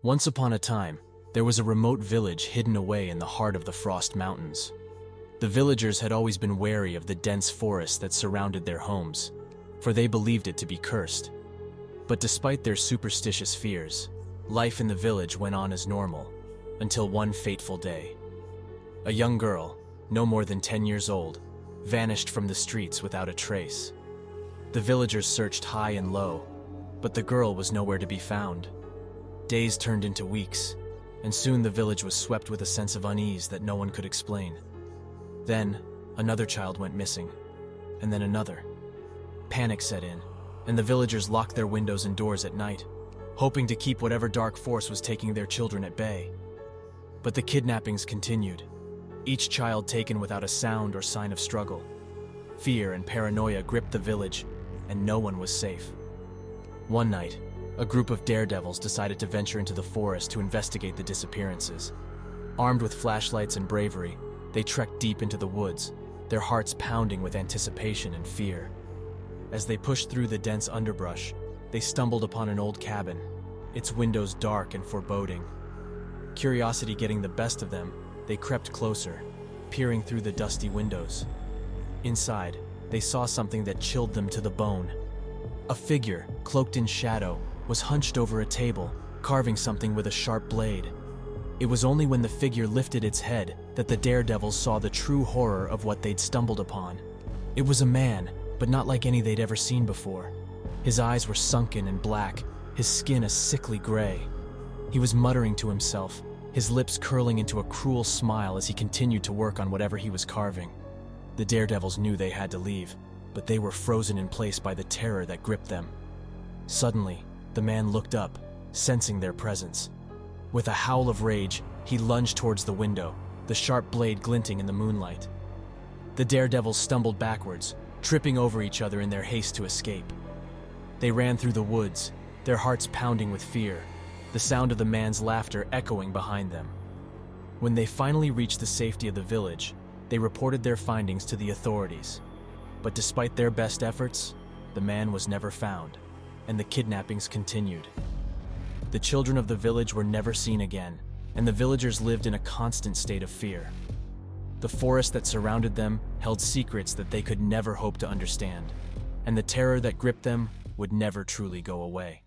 Once upon a time, there was a remote village hidden away in the heart of the Frost Mountains. The villagers had always been wary of the dense forest that surrounded their homes, for they believed it to be cursed. But despite their superstitious fears, life in the village went on as normal, until one fateful day. A young girl, no more than 10 years old, vanished from the streets without a trace. The villagers searched high and low, but the girl was nowhere to be found. Days turned into weeks, and soon the village was swept with a sense of unease that no one could explain. Then, another child went missing, and then another. Panic set in, and the villagers locked their windows and doors at night, hoping to keep whatever dark force was taking their children at bay. But the kidnappings continued, each child taken without a sound or sign of struggle. Fear and paranoia gripped the village, and no one was safe. One night, a group of daredevils decided to venture into the forest to investigate the disappearances. Armed with flashlights and bravery, they trekked deep into the woods, their hearts pounding with anticipation and fear. As they pushed through the dense underbrush, they stumbled upon an old cabin, its windows dark and foreboding. Curiosity getting the best of them, they crept closer, peering through the dusty windows. Inside, they saw something that chilled them to the bone. A figure, cloaked in shadow, was hunched over a table, carving something with a sharp blade. It was only when the figure lifted its head that the daredevils saw the true horror of what they'd stumbled upon. It was a man, but not like any they'd ever seen before. His eyes were sunken and black, his skin a sickly gray. He was muttering to himself, his lips curling into a cruel smile as he continued to work on whatever he was carving. The daredevils knew they had to leave, but they were frozen in place by the terror that gripped them. Suddenly, the man looked up, sensing their presence. With a howl of rage, he lunged towards the window, the sharp blade glinting in the moonlight. The daredevils stumbled backwards, tripping over each other in their haste to escape. They ran through the woods, their hearts pounding with fear, the sound of the man's laughter echoing behind them. When they finally reached the safety of the village, they reported their findings to the authorities. But despite their best efforts, the man was never found, and the kidnappings continued. The children of the village were never seen again, and the villagers lived in a constant state of fear. The forest that surrounded them held secrets that they could never hope to understand, and the terror that gripped them would never truly go away.